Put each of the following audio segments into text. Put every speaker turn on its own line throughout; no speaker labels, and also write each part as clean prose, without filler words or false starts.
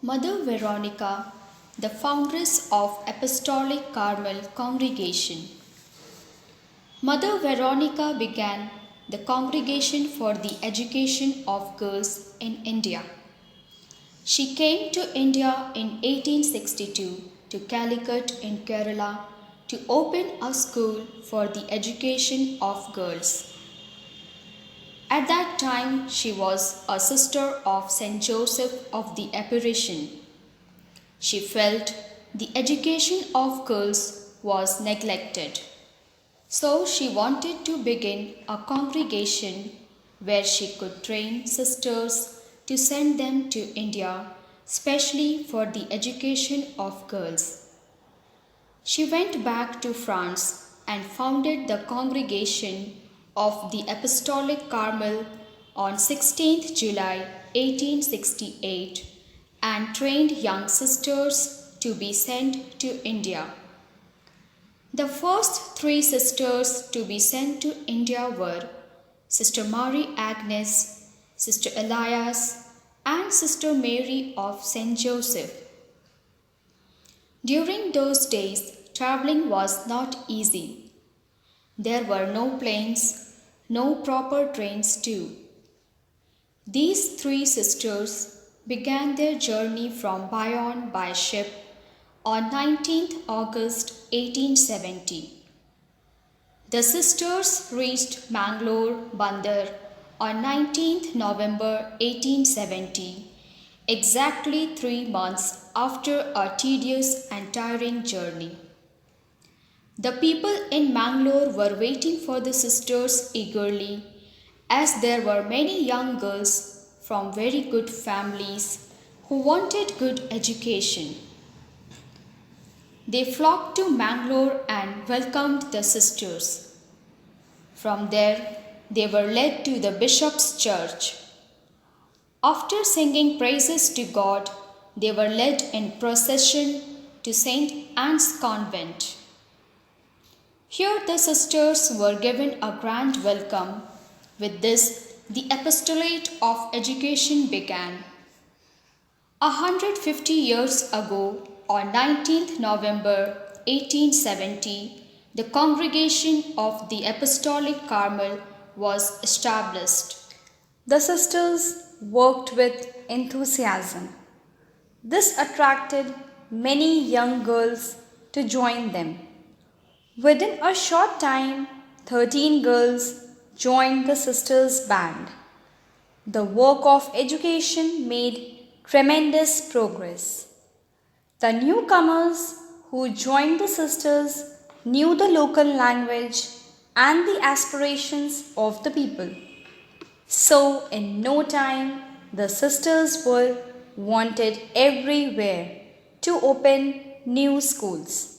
Mother Veronica, the foundress of Apostolic Carmel congregation. Mother Veronica began the Congregation for the Education of Girls in India. She came to India in 1862 to Calicut in Kerala to open a school for the education of girls. At that time, she was a sister of Saint Joseph of the Apparition. She felt the education of girls was neglected. So she wanted to begin a congregation where she could train sisters to send them to India, specially for the education of girls. She went back to France and founded the congregation of the Apostolic Carmel on 16th July 1868 and trained young sisters to be sent to India. The first three sisters to be sent to India were Sister Marie Agnes, Sister Elias, and Sister Mary of Saint Joseph. During those days, traveling was not easy. There were no planes, no proper trains too. These three sisters began their journey from Bayonne by ship on 19th August 1870. The sisters reached Mangalore Bandar on 19th November 1870, exactly 3 months after a tedious and tiring journey. The people in Mangalore were waiting for the sisters eagerly, as there were many young girls from very good families who wanted good education. They flocked to Mangalore and welcomed the sisters. From there, they were led to the bishop's church. After singing praises to God, they were led in procession to St. Anne's convent. Here the sisters were given a grand welcome. With this, the apostolate of education began. 150 years ago, on 19th November 1870, the congregation of the Apostolic Carmel was established.
The sisters worked with enthusiasm. This attracted many young girls to join them. Within a short time, 13 girls joined the sisters' band. The work of education made tremendous progress. The newcomers who joined the sisters knew the local language and the aspirations of the people. So, in no time, the sisters were wanted everywhere to open new schools.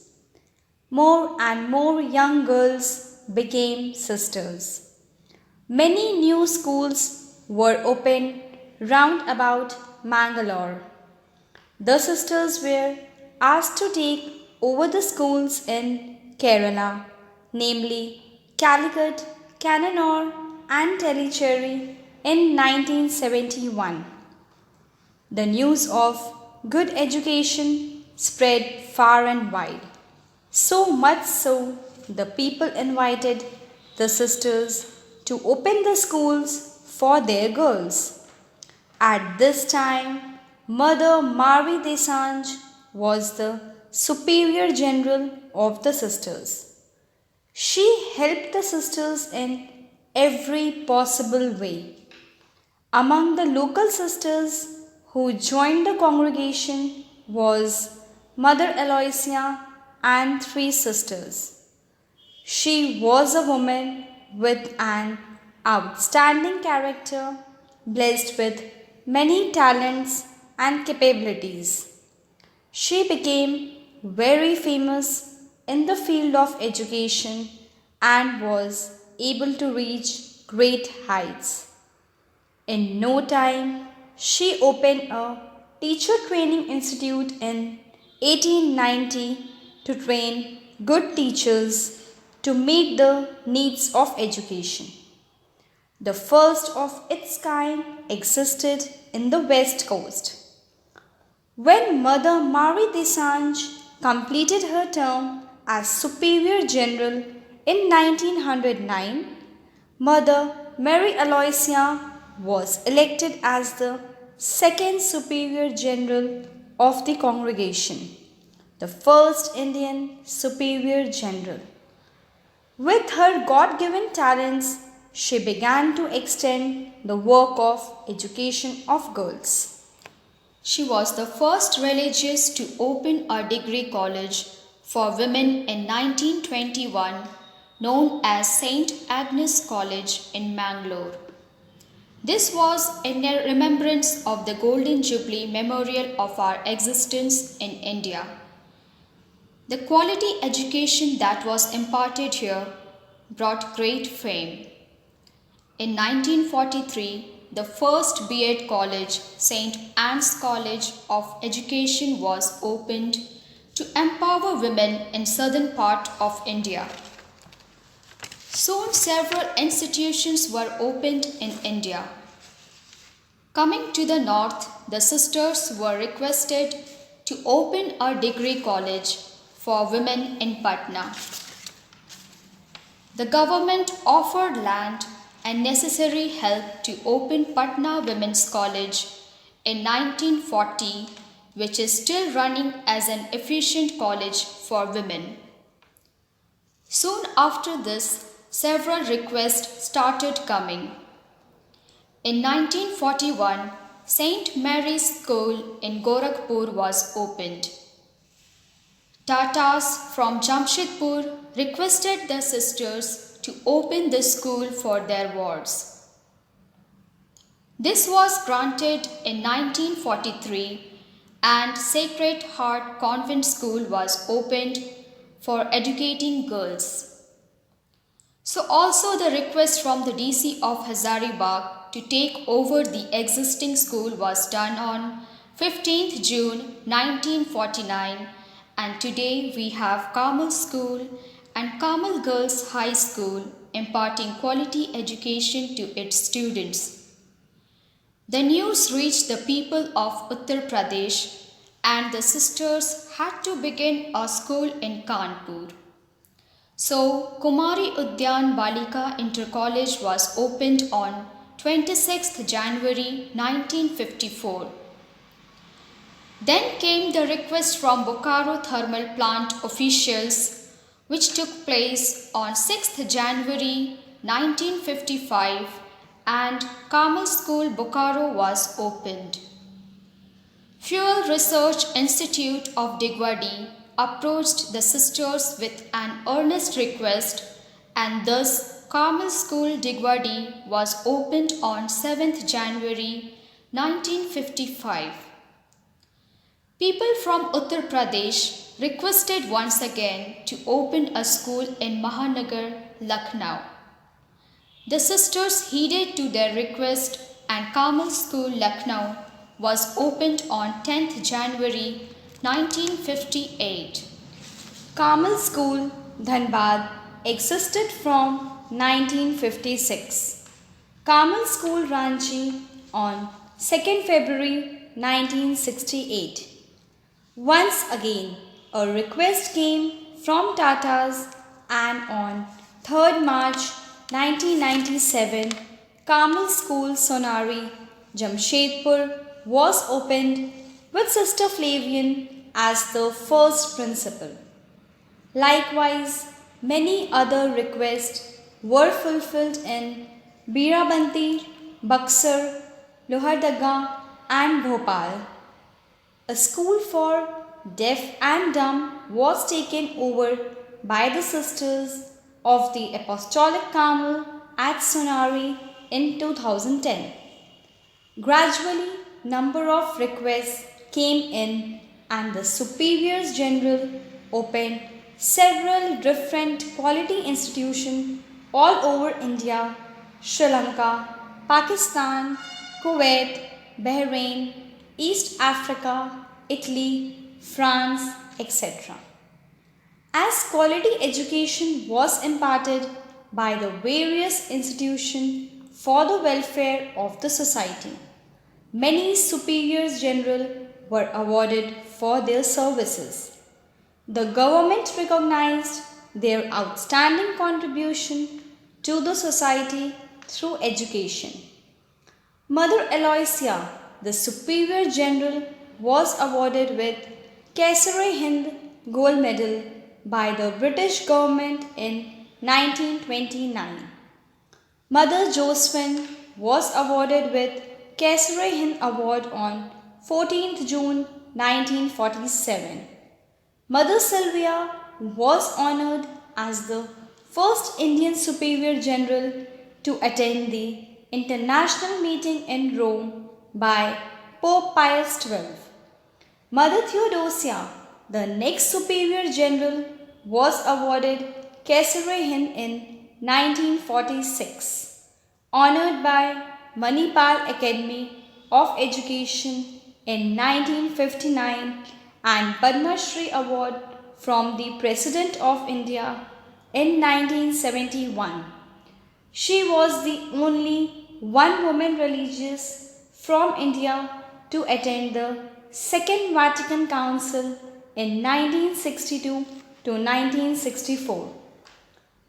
More and more young girls became sisters. Many new schools were opened round about Mangalore. The sisters were asked to take over the schools in Kerala, namely Calicut, Cannanore, and Tellicherry in 1971. The news of good education spread far and wide. So much so, the people invited the sisters to open the schools for their girls. At this time, Mother Marie Desange was the Superior General of the sisters. She helped the sisters in every possible way. Among the local sisters who joined the congregation was Mother Aloysia and 3 sisters. She was a woman with an outstanding character, blessed with many talents and capabilities. She became very famous in the field of education and was able to reach great heights. In no time, she opened a teacher training institute in 1890 to train good teachers to meet the needs of education. The first of its kind existed in the West Coast. When Mother Marie Desange completed her term as Superior General in 1909, Mother Mary Aloysia was elected as the second Superior General of the congregation, the first Indian Superior General. With her God given talents, she began to extend the work of education of girls.
She was the first religious to open a degree college for women in 1921, known as St. Agnes College in Mangalore. This was in remembrance of the Golden Jubilee memorial of our existence in India. The quality education that was imparted here brought great fame. In 1943, the first B.Ed college, St. Anne's College of Education, was opened to empower women in southern part of India. Soon several institutions were opened in India. Coming to the north, the sisters were requested to open a degree college for women in Patna. The government offered land and necessary help to open Patna Women's College in 1940, which is still running as an efficient college for women. Soon after this, several requests started coming. In 1941, St. Mary's School in Gorakhpur was opened. Tatas from Jamshedpur requested the sisters to open the school for their wards. This was granted in 1943 and Sacred Heart Convent School was opened for educating girls. So also the request from the DC of Hazaribag to take over the existing school was done on 15th June 1949, and today we have Carmel School and Carmel Girls High School imparting quality education to its students. The news reached the people of Uttar Pradesh and the sisters had to begin a school in Kanpur. So, Kumari Udyan Balika Inter College was opened on 26th January 1954. Then came the request from Bokaro Thermal Plant officials, which took place on 6th January 1955, and Carmel School Bokaro was opened. Fuel Research Institute of Digwadi approached the sisters with an earnest request, and thus Carmel School Digwadi was opened on 7th January 1955. People from Uttar Pradesh requested once again to open a school in Mahanagar, Lucknow. The sisters heeded to their request and Carmel School Lucknow was opened on 10th January 1958.
Carmel School, Dhanbad, existed from 1956. Carmel School, Ranchi, on 2nd February 1968. Once again, a request came from Tatas, and on 3rd March 1997, Carmel School, Sonari, Jamshedpur, was opened with Sister Flavian as the first principal. Likewise, many other requests were fulfilled in Birabanti, Buxar, Lohardaga, and Bhopal. A school for deaf and dumb was taken over by the sisters of the Apostolic Carmel at Sonari in 2010. Gradually, number of requests came in and the Superiors General opened several different quality institutions all over India, Sri Lanka, Pakistan, Kuwait, Bahrain, East Africa, Italy, France, etc. As quality education was imparted by the various institutions for the welfare of the society, many superiors general were awarded for their services. The government recognized their outstanding contribution to the society through education. Mother Aloysia, the Superior General, was awarded with Kaisar-e-Hind Gold Medal by the British government in 1929. Mother Josephine was awarded with Kaisar-e-Hind Award on 14th June 1947. Mother Sylvia was honored as the first Indian Superior General to attend the international meeting in Rome by Pope Pius XII. Mother Theodosia, the next Superior General, was awarded Kaisar-e-Hind in 1946, honored by Manipal Academy of Education in 1959 and Padma Shri Award from the President of India in 1971. She was the only one woman religious from India to attend the Second Vatican Council in 1962 to 1964.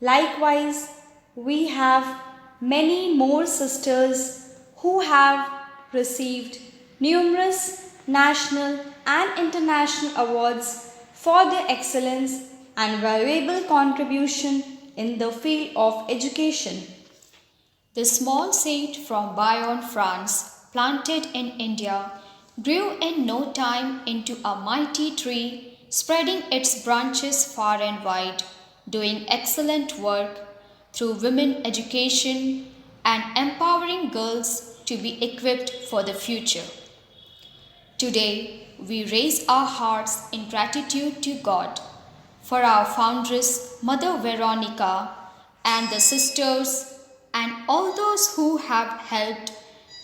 Likewise, we have many more sisters who have received numerous national and international awards for their excellence and valuable contribution in the field of education.
The small saint from Bayonne, France, planted in India, grew in no time into a mighty tree, spreading its branches far and wide, doing excellent work through women education and empowering girls to be equipped for the future. Today, we raise our hearts in gratitude to God for our foundress, Mother Veronica, and the sisters and all those who have helped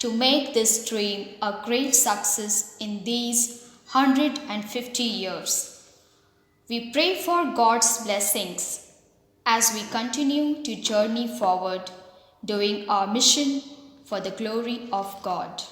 to make this dream a great success in these 150 years. We pray for God's blessings as we continue to journey forward, doing our mission for the glory of God.